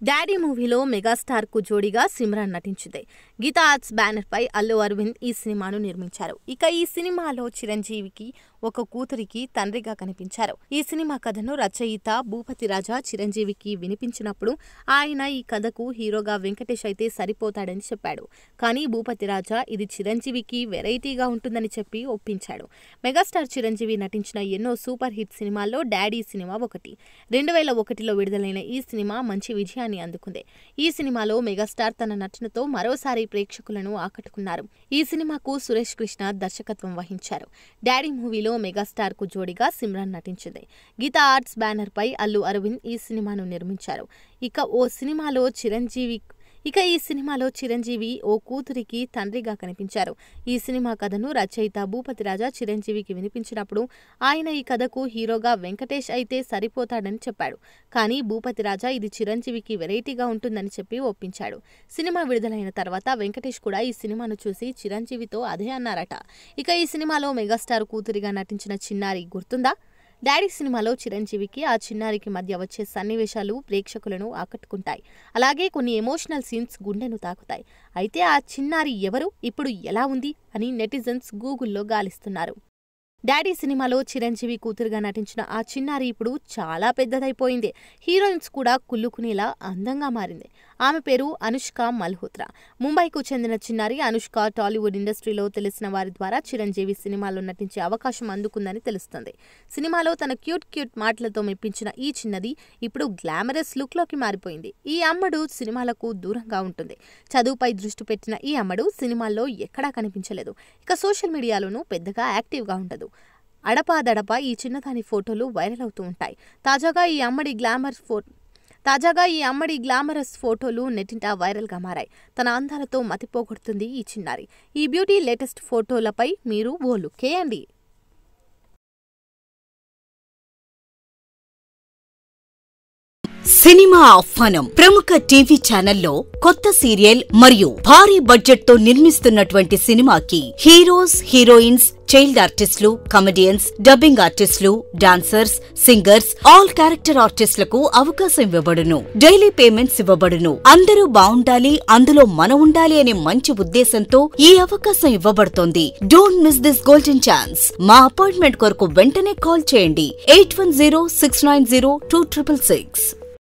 Daddy మూవీలో megastar కు జోడీగా సిమ్రాన్ నటించింది. గీతా ఆర్ట్స్ బ్యానర్ పై అల్లు అరవింద్ ఈ సినిమాను నిర్మించారు. ఇక ఈ సినిమాలో చిరంజీవికి ఒక కూతురికి తండ్రిగా కనిపించారు. ఈ సినిమా కథను రచయిత భూపతి రాజా చిరంజీవికి వినిపించినప్పుడు ఆయన ఈ కథకు హీరోగా వెంకటేష్ అయితే సరిపోతాడని చెప్పాడు. కానీ భూపతి రాజా ఇది చిరంజీవికి వెరైటీగా ఉంటుందని చెప్పి ఒప్పించాడు. మెగాస్టార్ చిరంజీవి నటించిన ఎన్నో సూపర్ హిట్ సినిమాల్లో డాడీ సినిమా ఒకటి. 2001లో విడుదలైన ఈ సినిమా మంచి విజయాన్ని అందుకుంది. ఈ సినిమాలో మెగాస్టార్ తన నటనతో మరోసారి ప్రేక్షకులను ఆకట్టుకున్నారు. ఈ సినిమాకు సురేష్ కృష్ణ దర్శకత్వం వహించారు. డాడీ మూవీలో మెగాస్టార్ కు జోడీగా సిమ్రాన్ నటించింది. గీతా ఆర్ట్స్ బ్యానర్ పై అల్లు అరవింద్ ఈ సినిమాను నిర్మించారు. ఈ సినిమాలో చిరంజీవి ఓ కూతురికి తండ్రిగా కనిపించారు. ఈ సినిమా కథను రచయిత భూపతి రాజా చిరంజీవికి వినిపించినప్పుడు ఆయన ఈ కథకు హీరోగా వెంకటేష్ అయితే సరిపోతాడని చెప్పాడు. కానీ భూపతి రాజా ఇది చిరంజీవికి వెరైటీగా ఉంటుందని చెప్పి ఒప్పించాడు. సినిమా విడుదలైన తర్వాత వెంకటేష్ కూడా ఈ సినిమాను చూసి చిరంజీవితో అదే అన్నారట. ఇక ఈ సినిమాలో మెగాస్టార్ కూతురిగా నటించిన చిన్నారి గుర్తుందా? డాడీ సినిమాలో చిరంజీవికి ఆ చిన్నారికి మధ్య వచ్చే సన్నివేశాలు ప్రేక్షకులను ఆకట్టుకుంటాయి. అలాగే కొన్ని ఎమోషనల్ సీన్స్ గుండెను తాకుతాయి. అయితే ఆ చిన్నారి ఎవరు, ఇప్పుడు ఎలా ఉంది అని నెటిజన్స్ గూగుల్లో గాలిస్తున్నారు. డాడీ సినిమాలో చిరంజీవి కూతురుగా నటించిన ఆ చిన్నారి ఇప్పుడు చాలా పెద్దదైపోయింది. హీరోయిన్స్ కూడా కుళ్ళుకునేలా అందంగా మారింది. ఆమె పేరు అనుష్క మల్హోత్రా. ముంబైకు చెందిన చిన్నారి అనుష్క టాలీవుడ్ ఇండస్ట్రీలో తెలిసిన వారి ద్వారా చిరంజీవి సినిమాలో నటించే అవకాశం అందుకుందని తెలుస్తుంది. సినిమాలో తన క్యూట్ మాటలతో మెప్పించిన ఈ చిన్నది ఇప్పుడు గ్లామరస్ లుక్లోకి మారిపోయింది. ఈ అమ్మడు సినిమాలకు దూరంగా ఉంటుంది. చదువుపై దృష్టి పెట్టిన ఈ అమ్మడు సినిమాల్లో ఎక్కడా కనిపించలేదు. ఇక సోషల్ మీడియాలోనూ పెద్దగా యాక్టివ్గా ఉండదు. అడపాదడపా ఈ చిన్నదాని ఫోటోలు వైరల్ అవుతూ ఉంటాయి. తాజాగా ఈ అమ్మడి గ్లామరస్ ఫోటోలు నెట్టింట వైరల్గా మారాయి. తన అందాలతో మతిపోగొడుతుంది ఈ చిన్నారి. ఈ బ్యూటీ లేటెస్ట్ ఫోటోలపై మీరు ఓ లుక్కేయండి. సినిమా ఆహ్వానం ప్రముఖ టీవీ ఛానల్లో కొత్త సీరియల్ మరియు భారీ బడ్జెట్ తో నిర్మిస్తున్నటువంటి సినిమాకి హీరోస్, హీరోయిన్స్, చైల్డ్ ఆర్టిస్టులు, కమెడియన్స్, డబ్బింగ్ ఆర్టిస్టులు, డాన్సర్స్, సింగర్స్, ఆల్ క్యారెక్టర్ ఆర్టిస్టులకు అవకాశం ఇవ్వబడును. డైలీ పేమెంట్స్ ఇవ్వబడును. అందరూ బావుండాలి, అందులో మనం ఉండాలి అనే మంచి ఉద్దేశంతో ఈ అవకాశం ఇవ్వబడుతోంది. Don't miss this golden chance. మా అపాయింట్మెంట్ కొరకు వెంటనే కాల్ చేయండి 8106902666.